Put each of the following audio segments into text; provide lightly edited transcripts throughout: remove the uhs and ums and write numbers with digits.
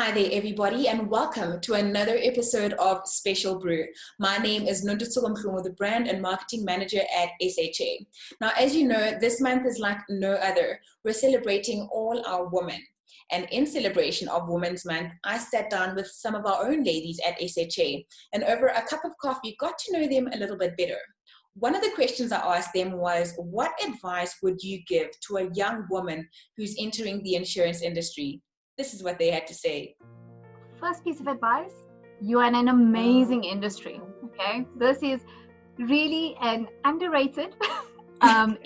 Hi there, everybody, and welcome to another episode of Special Brew. My name is Nonnie Mhlungu, the Brand and Marketing Manager at SHA. Now, as you know, this month is like no other. We're celebrating all our women. And in celebration of Women's Month, I sat down with some of our own ladies at SHA, and over a cup of coffee, got to know them a little bit better. One of the questions I asked them was, what advice would you give to a young woman who's entering the insurance industry? This is what they had to say. First piece of advice, you are in an amazing industry, okay? This is really an underrated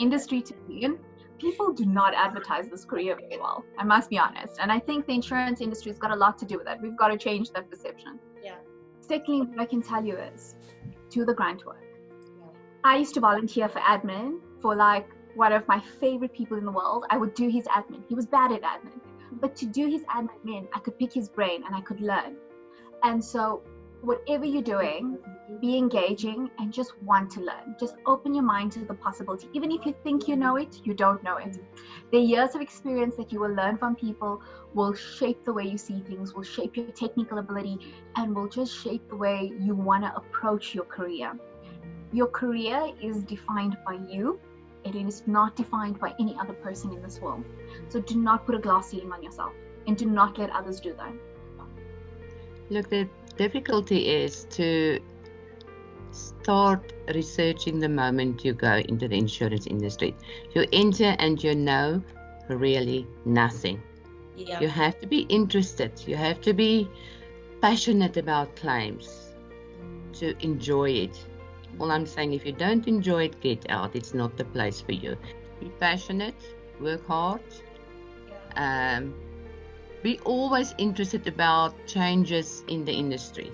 industry to be in. People do not advertise this career very well, I must be honest. And I think the insurance industry has got a lot to do with it. We've got to change that perception. Yeah. Secondly, what I can tell you is, do the grunt work. Yeah. I used to volunteer for admin for like one of my favorite people in the world. I would do his admin. He was bad at admin. But to do his admin meant I could pick his brain and I could learn. And so whatever you're doing, be engaging and just want to learn. Just open your mind to the possibility. Even if you think you know it, you don't know it. The years of experience that you will learn from people will shape the way you see things, will shape your technical ability, and will just shape the way you want to approach your career. Your career is defined by you. It is not defined by any other person in this world. So do not put a glass ceiling on yourself and do not let others do that. Look, the difficulty is to start researching the moment you go into the insurance industry. You enter and you know really nothing. Yeah. You have to be interested. You have to be passionate about claims to enjoy it. All I'm saying, if you don't enjoy it, get out. It's not the place for you. Be passionate, work hard, be always interested about changes in the industry.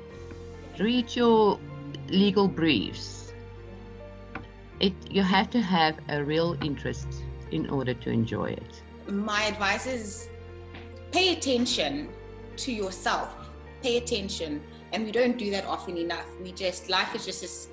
Read your legal briefs. You have to have a real interest in order to enjoy it. My advice is pay attention to yourself. Pay attention. And we don't do that often enough. Life is just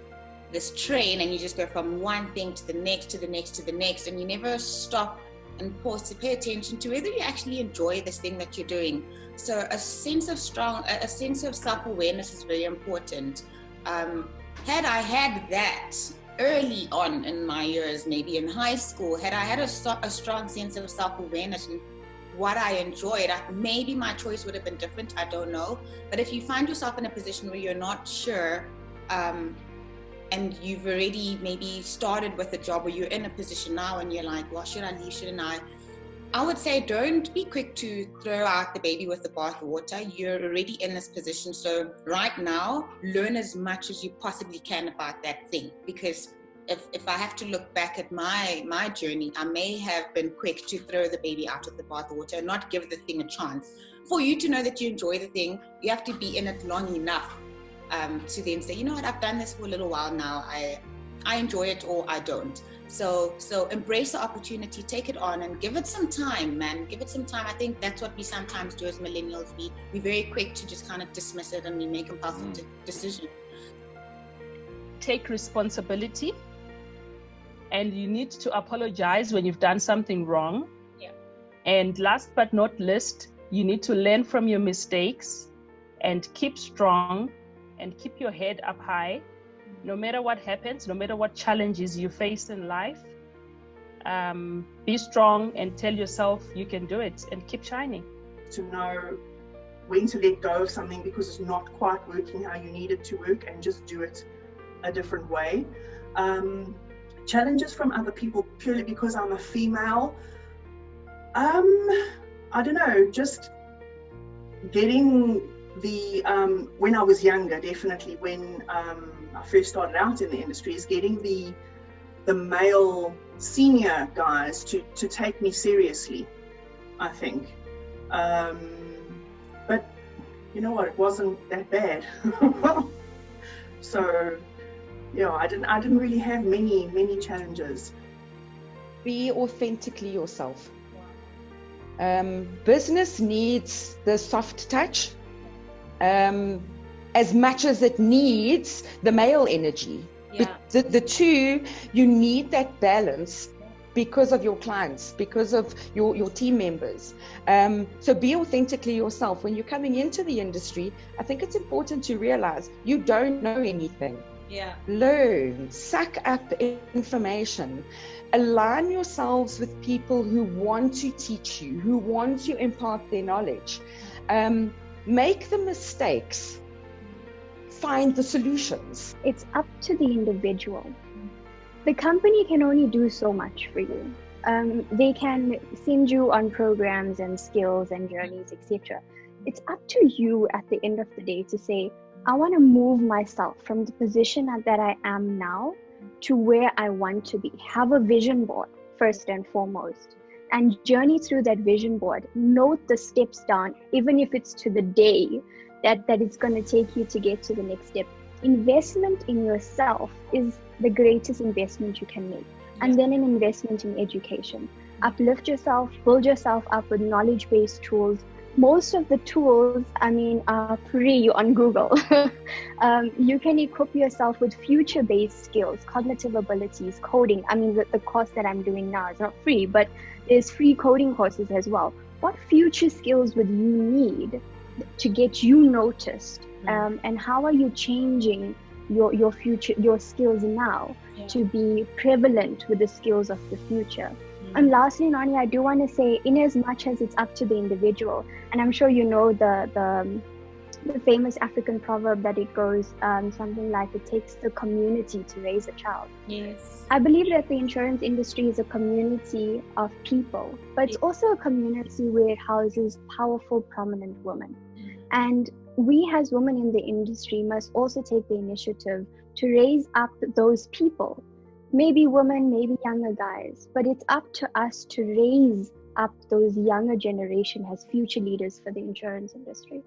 this train, and you just go from one thing to the next, to the next, to the next, and you never stop and pause to pay attention to whether you actually enjoy this thing that you're doing. So a sense of self-awareness is very important. Had I had that early on in my years, maybe in high school, had I had a strong sense of self-awareness and what I enjoyed, maybe my choice would have been different. I don't know. But if you find yourself in a position where you're not sure, and you've already maybe started with a job, or you're in a position now and you're like, well, should I leave, shouldn't I? I would say don't be quick to throw out the baby with the bathwater. You're already in this position. So right now, learn as much as you possibly can about that thing. Because if I have to look back at my journey, I may have been quick to throw the baby out of the bathwater and not give the thing a chance. For you to know that you enjoy the thing, you have to be in it long enough to then say, you know what, I've done this for a little while now. I enjoy it, or I don't. So embrace the opportunity, take it on, and give it some time, man. Give it some time. I think that's what we sometimes do as millennials. We're very quick to just kind of dismiss it, and we make impulsive decisions. Take responsibility, and you need to apologize when you've done something wrong. Yeah. And last but not least, you need to learn from your mistakes and keep strong and keep your head up high. No matter what happens, no matter what challenges you face in life, be strong and tell yourself you can do it, and keep shining. To know when to let go of something because it's not quite working how you need it to work, and just do it a different way. Challenges from other people purely because I'm a female. I don't know, just getting when I was younger, definitely when I first started out in the industry, is getting the male senior guys to take me seriously, I think. But you know what, it wasn't that bad. So yeah, I didn't really have many challenges. Be authentically yourself. Business needs the soft touch as much as it needs the male energy. Yeah. The two, you need that balance. because of your clients, because of your team members. So be authentically yourself. When you're coming into the industry, I think it's important to realize you don't know anything. Yeah. Learn, suck up information, align yourselves with people who want to teach you, who want to impart their knowledge. Make the mistakes, find the solutions. It's up to the individual. The company can only do so much for you. They can send you on programs and skills and journeys, etc. It's up to you at the end of the day to say, I want to move myself from the position that I am now to where I want to be. Have a vision board first and foremost, and journey through that vision board. Note the steps down, even if it's to the day that it's going to take you to get to the next step. Investment in yourself is the greatest investment you can make. And then an investment in education. Uplift yourself, build yourself up with knowledge-based tools. Most of the tools, are free on Google. You can equip yourself with future-based skills, cognitive abilities, coding. The course that I'm doing now is not free, but there's free coding courses as well. What future skills would you need to get you noticed? And how are you changing your future, your skills now to be prevalent with the skills of the future? And lastly, Nonnie, I do want to say, in as much as it's up to the individual, and I'm sure you know the famous African proverb that it goes something like, it takes the community to raise a child. Yes. I believe that the insurance industry is a community of people, but it's also a community where it houses powerful, prominent women. And we as women in the industry must also take the initiative to raise up those people. Maybe women, maybe younger guys, but it's up to us to raise up those younger generation as future leaders for the insurance industry.